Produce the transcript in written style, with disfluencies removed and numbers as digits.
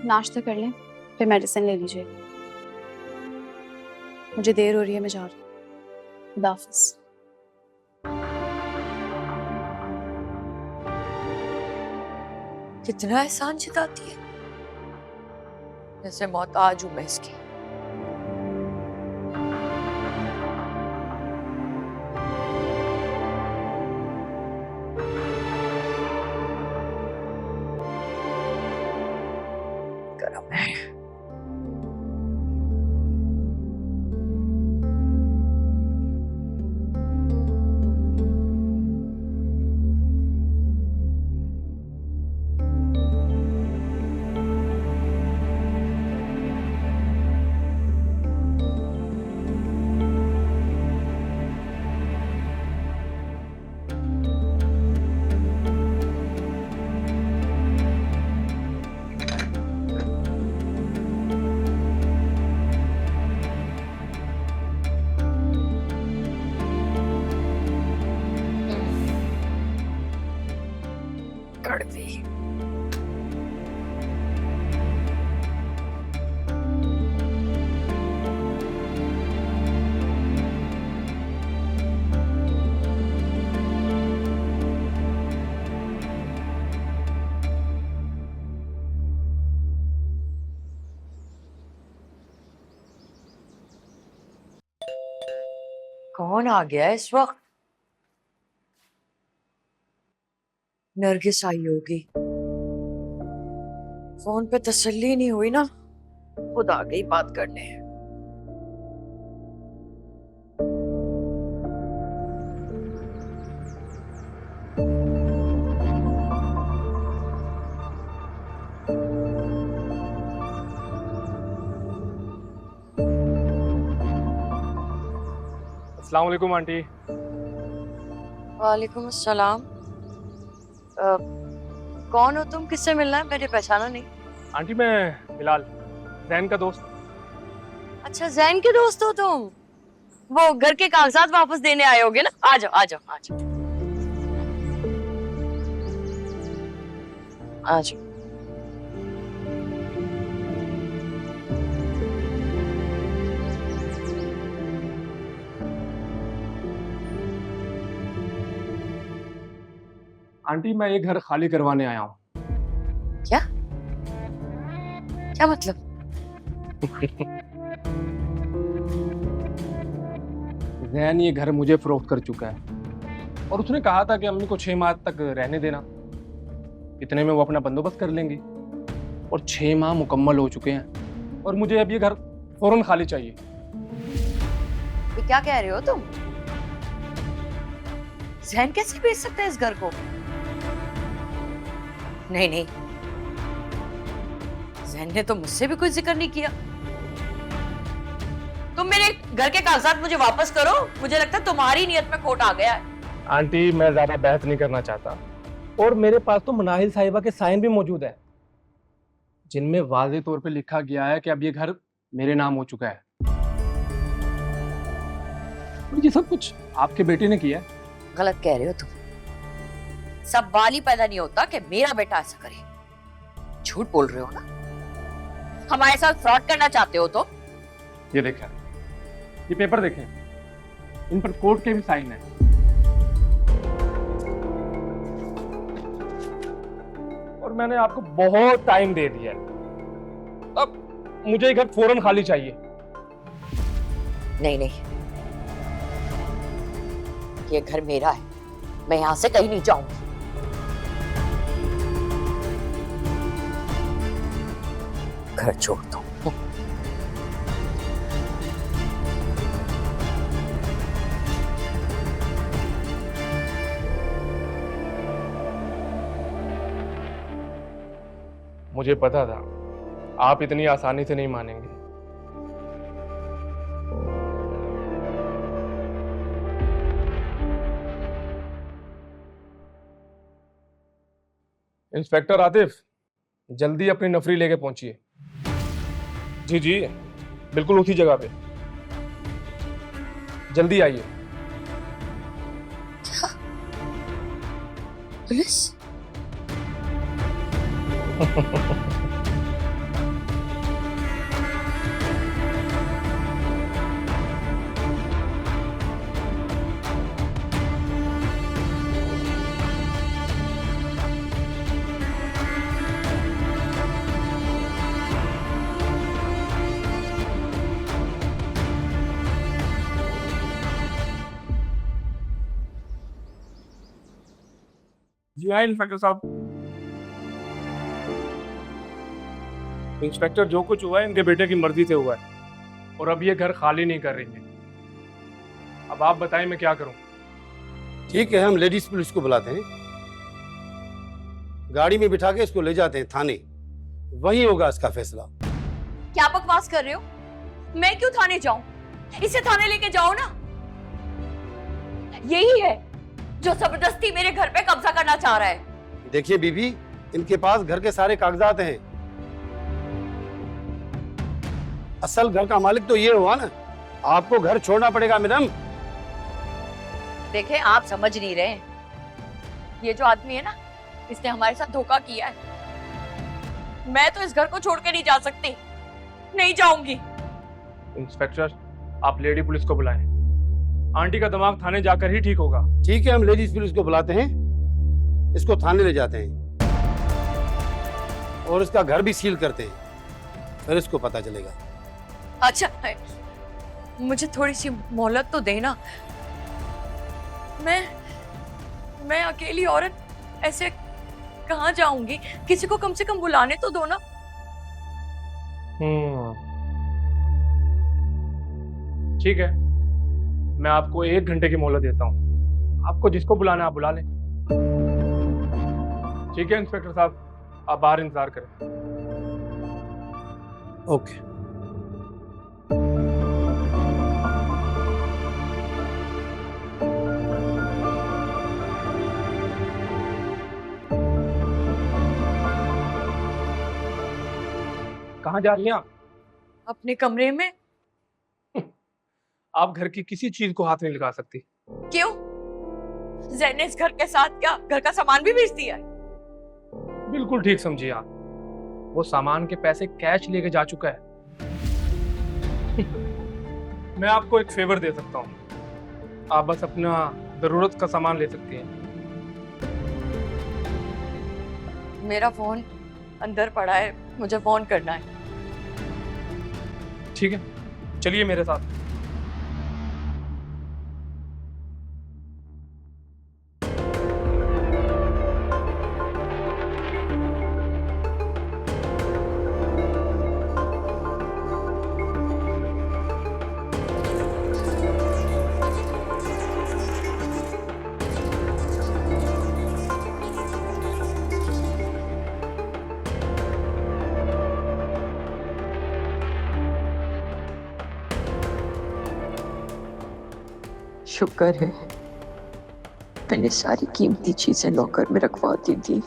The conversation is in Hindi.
नाश्ता कर लें, फिर मेडिसिन ले लीजिए। मुझे देर हो रही है, मैं जा रही हूँ। खुदा हाफिज़। कितना एहसान जताती है, जैसे मोहताज हूं मैं इसकी। गरम है। कड़वी। कौन आ गया इस वक्त? नरगिस आई होगी। फोन पे तसल्ली नहीं हुई ना, खुद आ गई बात करने। अस्सलाम वालेकुम आंटी। वालेकुम अस्सलाम। कौन हो तुम? किससे मिलना है? मैंने पहचाना नहीं। आंटी मैं बिलाल, जैन का दोस्त। अच्छा, जैन के दोस्त हो तुम? वो घर के कागजात वापस देने आए होगे ना? आ जाओ आ जाओ आ जाओ आ जाओ। आंटी मैं ये घर खाली करवाने आया हूँ। क्या? क्या मतलब? जैन ये घर मुझे फरोख्त कर चुका है और उसने कहा था कि अम्मी को 6 माह तक रहने देना, इतने में वो अपना बंदोबस्त कर लेंगी। और 6 माह मुकम्मल हो चुके हैं और मुझे अब ये घर फौरन खाली चाहिए। ये क्या कह रहे हो तुम? जैन कैसे बेच सकता है इस घर को? नहीं नहीं, जैन ने तो मुझसे भी कोई जिक्र नहीं किया। तुम मेरे घर के कागजात मुझे वापस करो, मुझे लगता है तुम्हारी नीयत में खोट आ गया है। आंटी मैं ज्यादा बहस नहीं करना चाहता और मेरे पास तो मनाहिल साहिबा के साइन भी मौजूद है, जिनमें वाज़ेह तौर पे लिखा गया है कि अब ये घर मेरे नाम हो चुका है। और ये सब कुछ आपके बेटे ने किया है। गलत कह रहे हो तुम। सब बाल ही पैदा नहीं होता कि मेरा बेटा ऐसा करे। झूठ बोल रहे हो ना? हमारे साथ फ्रॉड करना चाहते हो तो? ये देखें, ये पेपर देखें, इन पर कोर्ट के भी साइन है। और मैंने आपको बहुत टाइम दे दिया है, अब मुझे ये घर फौरन खाली चाहिए। नहीं नहीं, ये घर मेरा है, मैं यहां से कहीं नहीं जाऊंगी। घर छोड़ दो। मुझे पता था आप इतनी आसानी से नहीं मानेंगे। इंस्पेक्टर आतिफ, जल्दी अपनी नफरी लेके पहुंचिए। जी जी, बिल्कुल उसी जगह पे, जल्दी आइए। पुलिस? जी हाँ इंस्पेक्टर साहब। इंस्पेक्टर, जो कुछ हुआ है इनके बेटे की मर्जी से हुआ है। और अब ये घर खाली नहीं कर रही है। अब आप बताएं मैं क्या करूं? ठीक है, हम लेडीज पुलिस को बुलाते हैं, गाड़ी में बिठा के इसको ले जाते हैं थाने, वहीं होगा इसका फैसला। क्या बकवास कर रहे हो? मैं क्यों थाने जाऊं? इसे थाने लेके जाओ ना। यही है जो जबरदस्ती मेरे घर पे कब्जा करना चाह रहा है। देखिए बीबी, इनके पास घर के सारे कागजात हैं। असल घर का मालिक तो ये हुआ ना, आपको घर छोड़ना पड़ेगा मैडम। देखें, आप समझ नहीं रहे। ये जो आदमी है ना, इसने हमारे साथ धोखा किया है। मैं तो इस घर को छोड़ के नहीं जा सकती, नहीं जाऊंगी। इंस्पेक्टर, आप लेडी पुलिस को बुलाएं। आंटी का दिमाग थाने जाकर ही ठीक होगा। ठीक है, हम लेडीज पुलिस को बुलाते हैं, इसको थाने ले जाते हैं और इसका घर भी सील करते हैं, फिर इसको पता चलेगा। अच्छा, मुझे थोड़ी सी मोहलत तो देना। मैं अकेली औरत ऐसे कहाँ जाऊंगी? किसी को कम से कम बुलाने तो दो ना। ठीक है, मैं आपको 1 घंटे की मोहलत देता हूँ। आपको जिसको बुलाना है आप बुला लें। ठीक है इंस्पेक्टर साहब, आप बाहर इंतजार करें। ओके। कहाँ जा रही हैं आप? अपने कमरे में। आप घर की किसी चीज को हाथ नहीं लगा सकती। क्यों? जैन ने इस घर के साथ क्या घर का सामान भी बेच दिया है? बिल्कुल ठीक समझिए आप। वो सामान के पैसे कैश लेके जा चुका है। मैं आपको एक फेवर दे सकता हूँ, आप बस अपना जरूरत का सामान ले सकती हैं। मेरा फोन अंदर पड़ा है, मुझे फोन करना है। ठीक है, चलिए मेरे साथ। शुक्र है मैंने सारी कीमती चीजें लॉकर में रखवा दी थी।